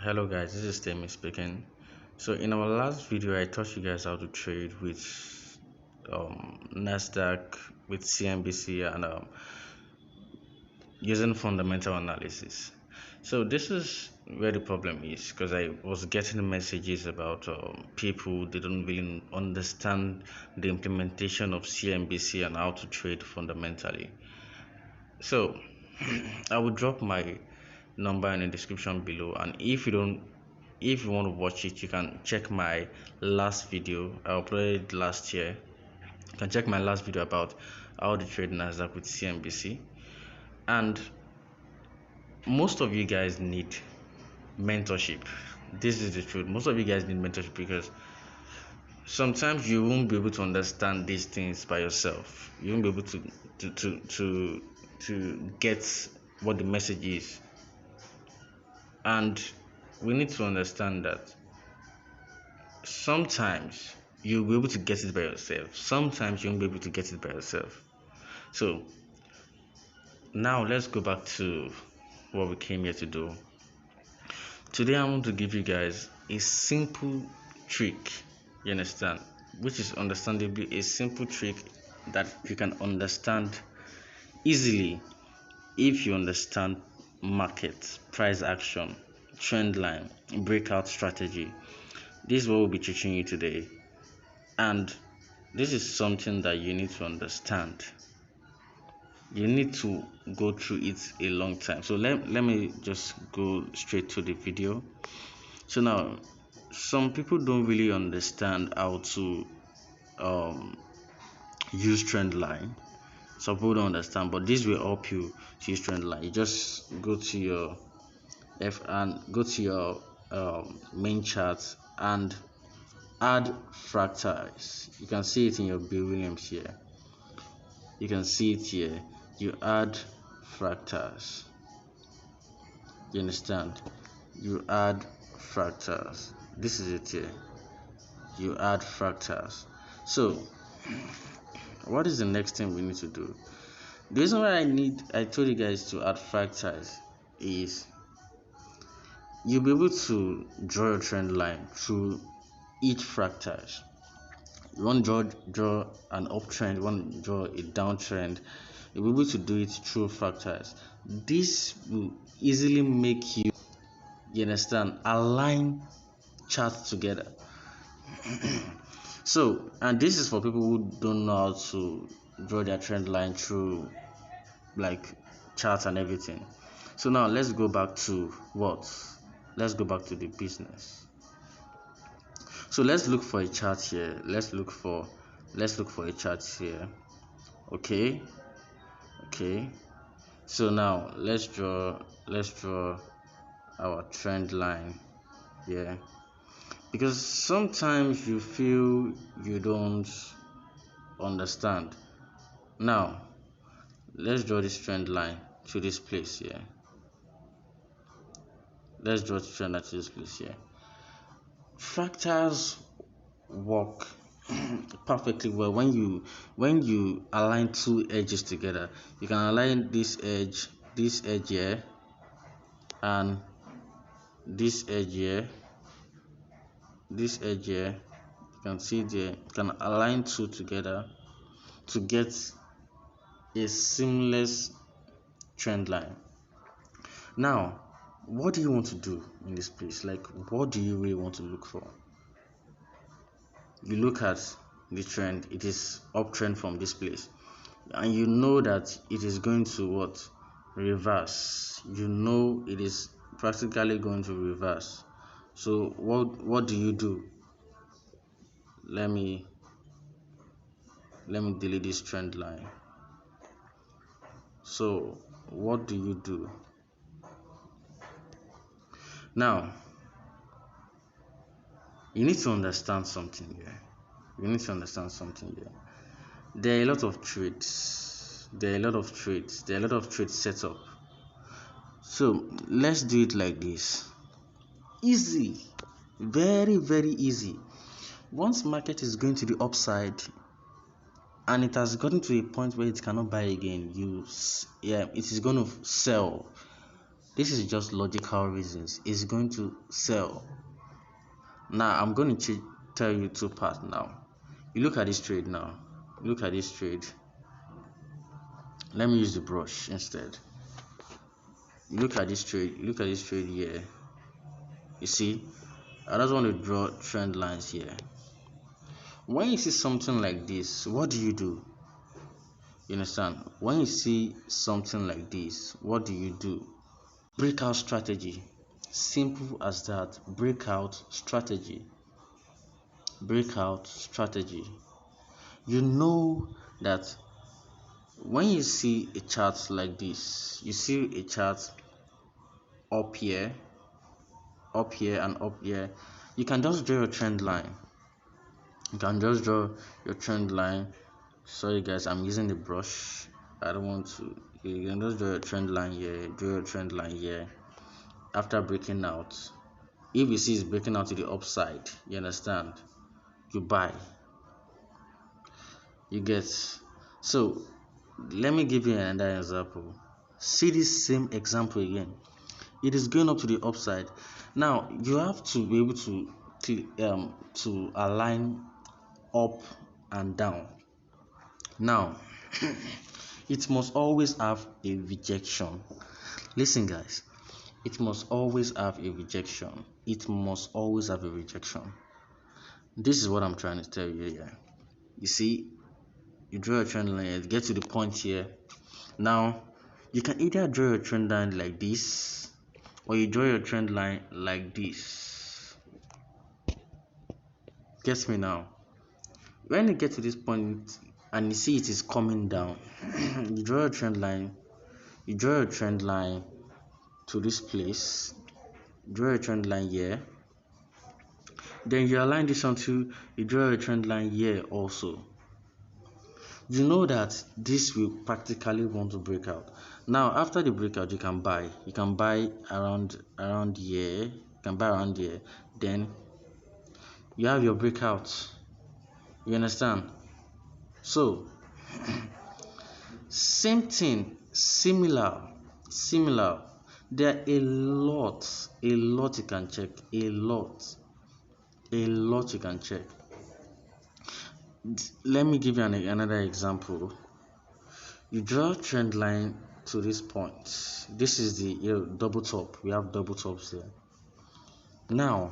Hello guys, this is Temi speaking. So in our last video I taught you guys how to trade with Nasdaq, with CNBC, and using fundamental analysis. So this is where the problem is, because I was getting messages about people they don't really understand the implementation of CNBC and how to trade fundamentally. So I will drop my number in the description below, and if you want to watch it, you can check my last video I uploaded last year. You can check my last video about how to trade Nasdaq with CNBC. And most of you guys need mentorship. This is the truth. Most of you guys need mentorship because sometimes you won't be able to understand these things by yourself. You won't be able to get what the message is. And we need to understand that sometimes you'll be able to get it by yourself. Sometimes you won't be able to get it by yourself. So now let's go back to what we came here to do. Today I want to give you guys a simple trick, you understand, which is understandably a simple trick that you can understand easily if you understand market, price action, trend line, breakout strategy. This is what we'll be teaching you today, and this is something that you need to understand. You need to go through it a long time. So let me just go straight to the video. So now, some people don't really understand how to use trend line. Some people don't understand, but this will help you to use trend line. You just go to your main chart and add fractals. You can see it in your Bill Williams here. You can see it here. You add fractals. You understand? You add fractals. This is it here. You add fractals. So what is the next thing we need to do? The reason why I told you guys to add fractals is you'll be able to draw a trend line through each fractal. You want to draw an uptrend, you want to draw a downtrend, you'll be able to do it through fractals. This will easily make you understand, align charts together. So, and this is for people who don't know how to draw their trend line through like charts and everything. So now let's go back to the business. So let's look for a chart here. Let's look for a chart here. Okay. So now let's draw our trend line here, because sometimes you feel you don't understand. Now let's draw this trend line to this place here. Fractals work perfectly well when you align two edges together. You can align this edge here, and this edge here. You can see there. You can align two together to get a seamless trend line. Now, what do you want to do in this place? Like, what do you really want to look for? You look at the trend, it is uptrend from this place, and you know that it is going to reverse. You know it is practically going to reverse. So what do you do? Let me delete this trend line. So what do you do? Now you need to understand something here. There are a lot of trades. There are a lot of trades set up. So let's do it like this. Easy. Very, very easy. Once market is going to the upside and it has gotten to a point where it cannot buy again, it is going to sell. This is just logical reasons. It's going to sell. Now I'm going to tell you two parts now. You look at this trade now. Look at this trade. Let me use the brush instead. You look at this trade. Look at this trade here. You see, I just want to draw trend lines here. When you see something like this, what do? You understand? When you see something like this, what do? Breakout strategy. Simple as that. Breakout strategy. Breakout strategy. You know that when you see a chart like this, you see a chart up here, and up here, you can just draw your trend line. You can just draw your trend line. Sorry guys, I'm using the brush. I don't want to. You can just draw your trend line here, draw your trend line here. After breaking out, if you see it's breaking out to the upside, you understand, you buy. You get. So let me give you another example. See this same example again. It is going up to the upside. Now you have to be able to align up and down. Now it must always have a rejection. Listen guys, it must always have a rejection. It must always have a rejection. This is what I'm trying to tell you here. You see, you draw a trend line, get to the point here. Now you can either draw your trend line like this, or you draw your trend line like this. Guess me now. When you get to this point and you see it is coming down, you draw your trend line. You draw your trend line to this place. Draw a trend line here. Then you align this onto, you draw a trend line here also. You know that this will practically want to break out. Now after the breakout, you can buy. You can buy around here. You can buy around here. Then you have your breakout. You understand? So same thing, similar. There are a lot you can check. A lot you can check. Let me give you another example. You draw a trend line to this point. This is the double top. We have double tops here. Now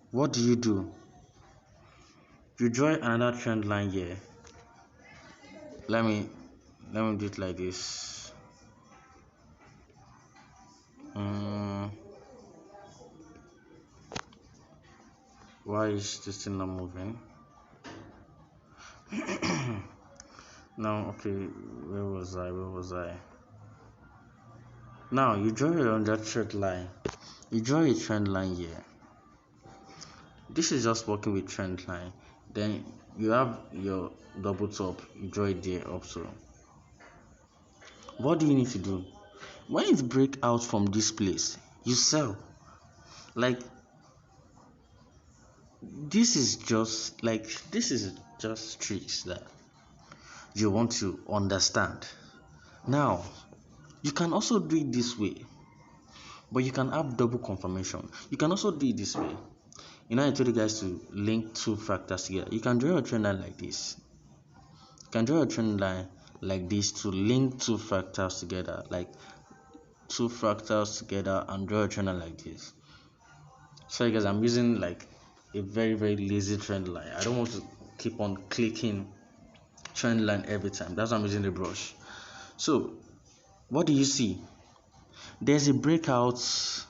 what do? You draw another trend line here. Let me do it like this. Why is this thing not moving? Now okay, where was I? Now you draw another trend line. You draw a trend line here. This is just working with trend line. Then you have your double top. You draw it there also. What do you need to do? When it break out from this place, you sell. Like this is just tricks that you want to understand. Now you can also do it this way, but you can have double confirmation. You can also do it this way. I told you guys to link two fractals together. You can draw a trend line like this. You can draw a trend line like this to link two fractals together, like two fractals together, and draw a trend line like this. Sorry guys, I'm using like a very lazy trend line. I don't want to keep on clicking trend line every time. That's why I'm using the brush. So what do you see? There's a breakout where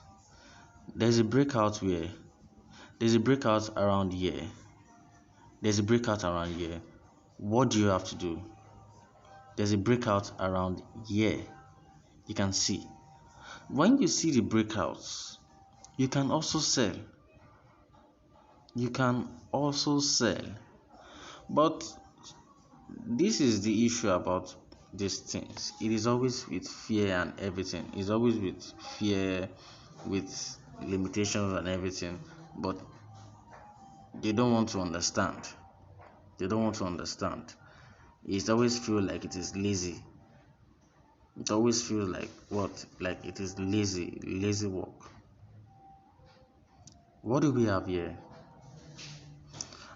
there's a breakout around here. There's a breakout around here. What do you have to do? There's a breakout around here. You can see. When you see the breakouts, you can also sell. But this is the issue about these things. It is always with fear and everything. It's always with fear, with limitations and everything. But they don't want to understand. It always feel like it is lazy. It always feels like what? Like it is lazy work. What do we have here?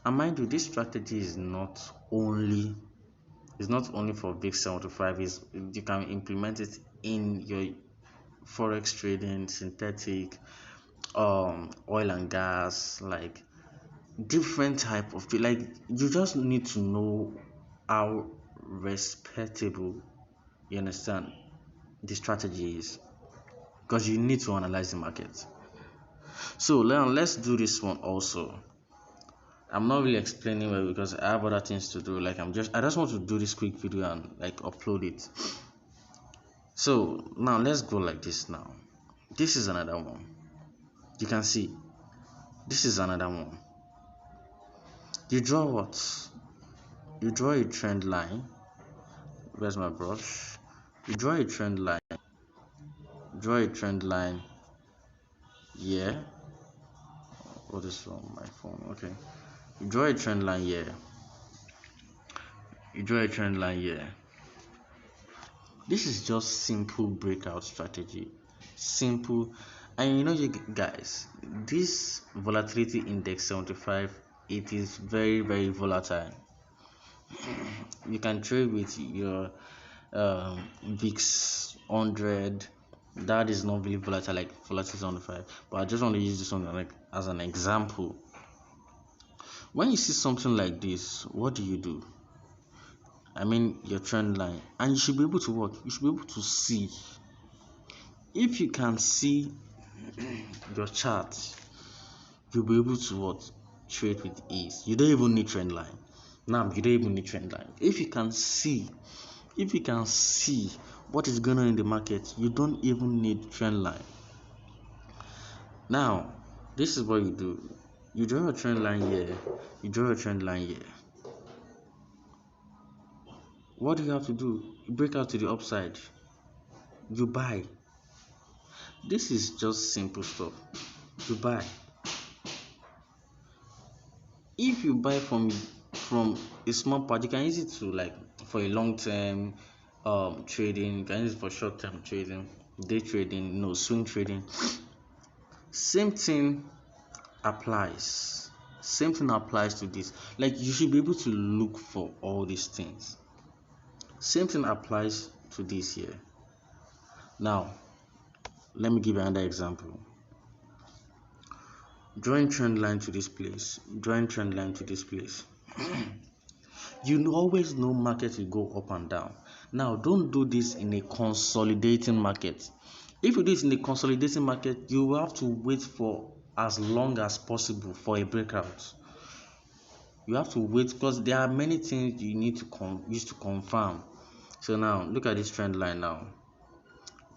And mind you, this strategy is not only for VIX 75. Is you can implement it in your forex trading, synthetic, oil and gas, like different type of trade. Like you just need to know how respectable, you understand, the strategy is, because you need to analyze the market. So now let's do this one also. I'm not really explaining well because I have other things to do. Like I just want to do this quick video and like upload it. So now let's go like this. Now this is another one. You can see this is another one. You draw what? You draw a trend line. Where's my brush? You draw a trend line. Draw a trend line here. What is wrong with my phone? Okay. You draw a trend line here. You draw a trend line here. This is just simple breakout strategy. Simple. And you know, you guys, this volatility index 75, it is very, very volatile. You can trade with your VIX 100. That is not really volatile like volatility 75, but I just want to use this one like as an example. When you see something like this, what do? I mean your trend line, and you should be able to work. You should be able to see. If you can see your chart, you'll be able to what? Trade with ease. You don't even need trend line. Now you don't even need trend line. If you can see what is going on in the market, you don't even need trend line. Now this is what you do. You draw a trend line here. You draw a trend line here. What do you have to do? You break out to the upside. You buy. This is just simple stuff. You buy. If you buy from a small part, you can use it to like for a long term trading. You can use it for short term trading, day trading, swing trading. Same thing applies. Same thing applies to this. Like you should be able to look for all these things. Same thing applies to this here. Now, let me give you another example. Drawing trend line to this place. Drawing trend line to this place. You always know market will go up and down. Now, don't do this in a consolidating market. If you do this in a consolidating market, you will have to wait for as long as possible for a breakout. You have to wait because there are many things you need to use to confirm. So now, look at this trend line now.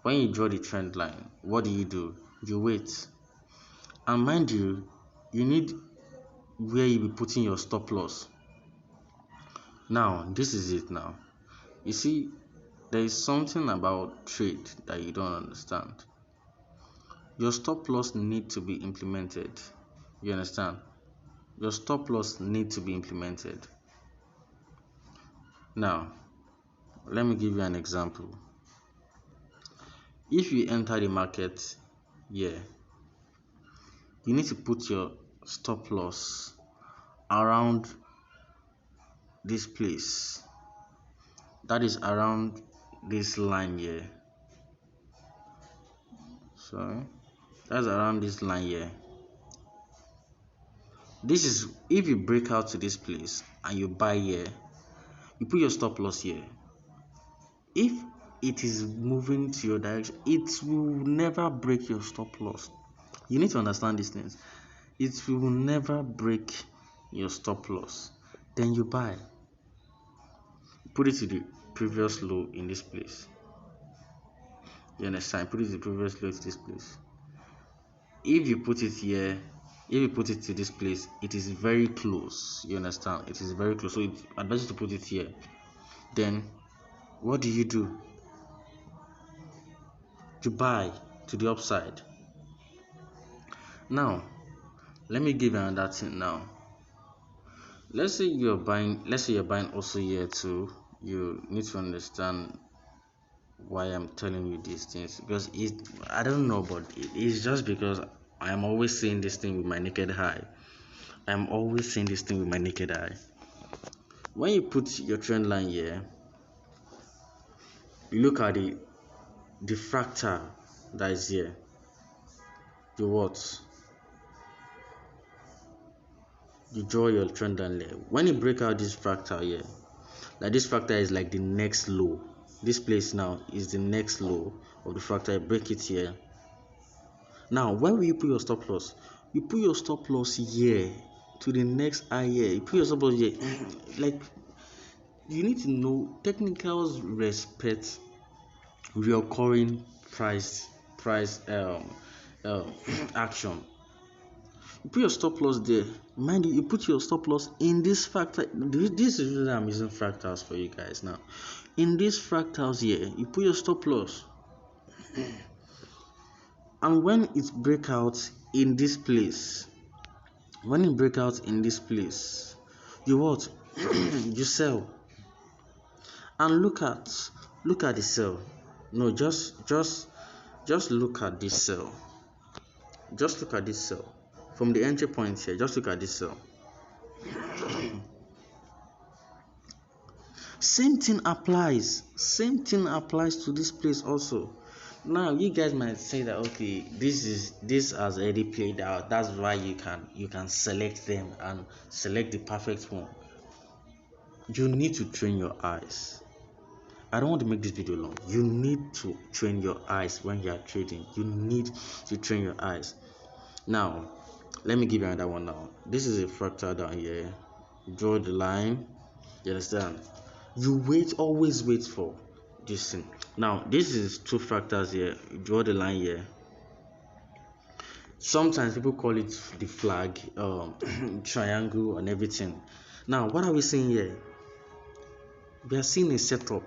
When you draw the trend line, what do? You wait. And mind you, you need where you be putting your stop loss. Now, this is it now. You see, there is something about trade that you don't understand. Your stop loss need to be implemented. You understand? Your stop loss need to be implemented. Now, let me give you an example. If you enter the market here, you need to put your stop loss around this place. That is around this line here. So that's around this line here. This is if you break out to this place and you buy here, you put your stop loss here. If it is moving to your direction, it will never break your stop loss. You need to understand these things. It will never break your stop loss. Then you buy. Put it to the previous low in this place. You understand? Put it to the previous low to this place. If you put it here, if you put it to this place, it is very close. You understand? It is very close. So it's advisable to put it here. Then what do? You buy to the upside. Now, let me give you another thing now. Let's say you're buying also here too. You need to understand why I'm telling you these things, because I don't know, but it's just because I'm always seeing this thing with my naked eye. I'm always seeing this thing with my naked eye. When you put your trend line here, you look at the fractal that is here. You what? You draw your trend line there. When you break out this fractal here, like this fractal is like the next low. This place now is the next low of the fractal. You break it here. Now, when will you put your stop loss? You put your stop loss here to the next high here. You put your stop loss here. Like, you need to know technicals respect recurring price action. You put your stop loss there. Mind you put your stop loss in this fractal. This is really I'm using fractals for you guys now. In these fractals here, you put your stop loss. And when it break out in this place, you what? You sell. And look at the sell. No, just look at this sell. Just look at this sell. From the entry point here, just look at this cell. Same thing applies to this place also. Now you guys might say that okay, this has already played out. That's why you can select them and select the perfect one. You need to train your eyes. I don't want to make this video long. You need to train your eyes when you are trading. You need to train your eyes. Now, let me give you another one now. This is a fractal down here. Draw the line. You understand? You always wait for this thing. Now, this is two fractals here. You draw the line here. Sometimes people call it the flag, triangle, and everything. Now, what are we seeing here? We are seeing a setup.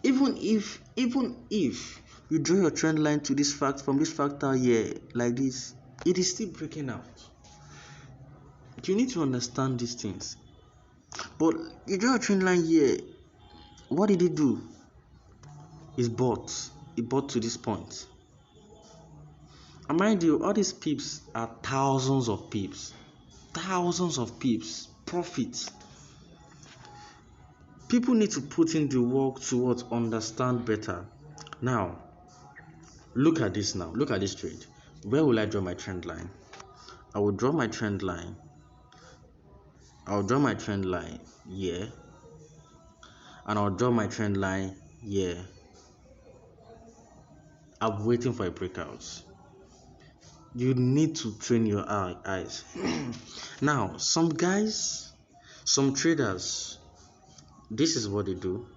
Even if you draw your trend line to this from this fractal here like this, it is still breaking out. You need to understand these things. But you draw a trend line here. What did it do? It bought to this point. And mind you, all these pips are thousands of pips. Profit. People need to put in the work to understand better. Now, look at this now. Look at this trade. Where will I draw my trend line? I will draw my trend line. Here. And I'll draw my trend line here. I'm waiting for a breakout. You need to train your eyes. Now, some traders, this is what they do.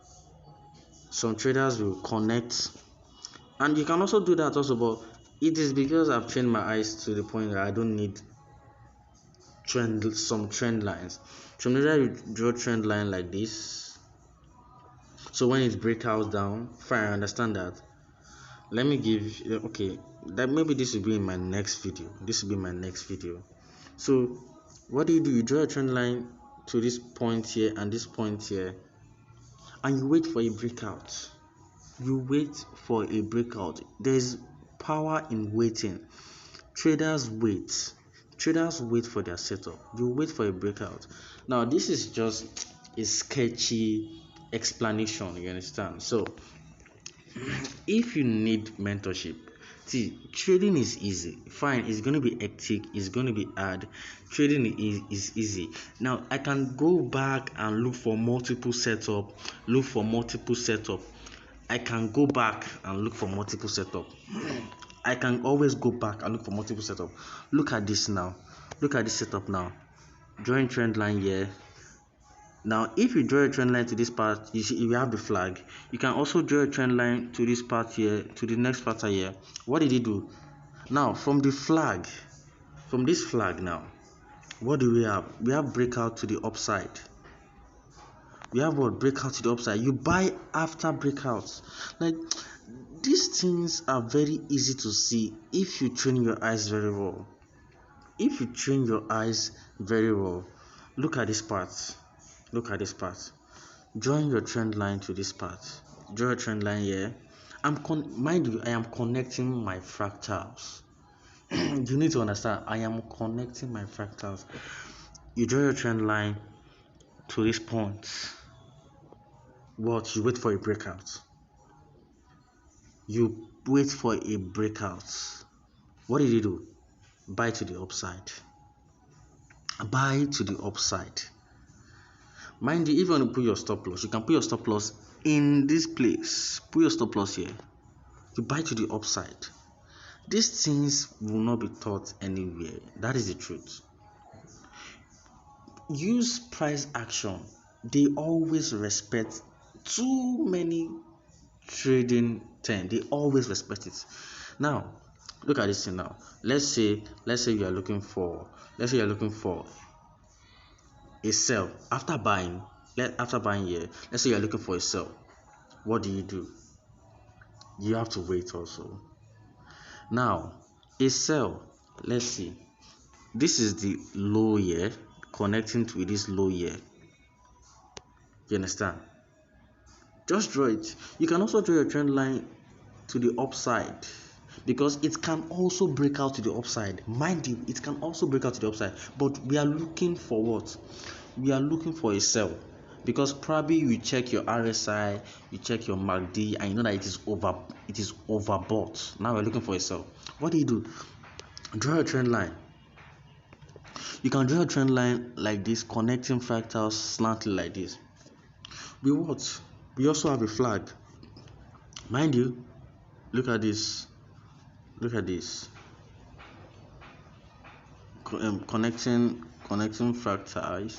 Some traders will connect, and you can also do that also, but it is because I've trained my eyes to the point that I don't need some trend lines. Some traders draw trend line like this. So when it breaks out down, fine, I understand that. Let me give that maybe this will be in my next video. So what do? You draw a trend line to this point here and this point here, and you wait for a breakout. There's power in waiting. Traders wait for their setup. You wait for a breakout. Now this is just a sketchy explanation, you understand? So if you need mentorship, see, trading is easy. Fine, it's going to be hectic, it's going to be hard. Trading is easy. Now I can go back and look for multiple setup. I can go back and look for multiple setup. I can always go back and look for multiple setup. Look at this now. Look at this setup now. Drawing trend line here. Now, if you draw a trend line to this part, you see you have the flag. You can also draw a trend line to this part here, to the next part here. What did it do? Now, from this flag now, what do we have? We have breakout to the upside. We have what? Breakout to the upside. You buy after breakouts. Like, these things are very easy to see if you train your eyes very well. Look at this part. Drawing your trend line to this part. Draw a trend line here. Mind you, I am connecting my fractals. You need to understand, I am connecting my fractals. You draw your trend line to this point. What? You wait for a breakout. You wait for a breakout. What did you do? Buy to the upside. Buy to the upside. Mind you, if you want to put your stop loss, you can put your stop loss in this place. Put your stop loss here. You buy to the upside. These things will not be taught anywhere. That is the truth. Use price action. They always respect too many trading terms. They always respect it. Now, look at this thing now. Let's say you are looking for a sell after buying. After buying here, let's say you are looking for a sell. What do? You have to wait also. Now, a sell, let's see. This is the low here connecting to this low here. You understand? Just draw it. You can also draw your trend line to the upside, because it can also break out to the upside. Mind you, it can also break out to the upside, but we are looking for what? We are looking for a sell, because probably you check your RSI, you check your MACD, and you know that it is overbought. Now we're looking for a sell. What do? Draw a trend line. You can draw a trend line like this, connecting fractals slightly like this. We also have a flag. Mind you, look at this. Connecting fractals.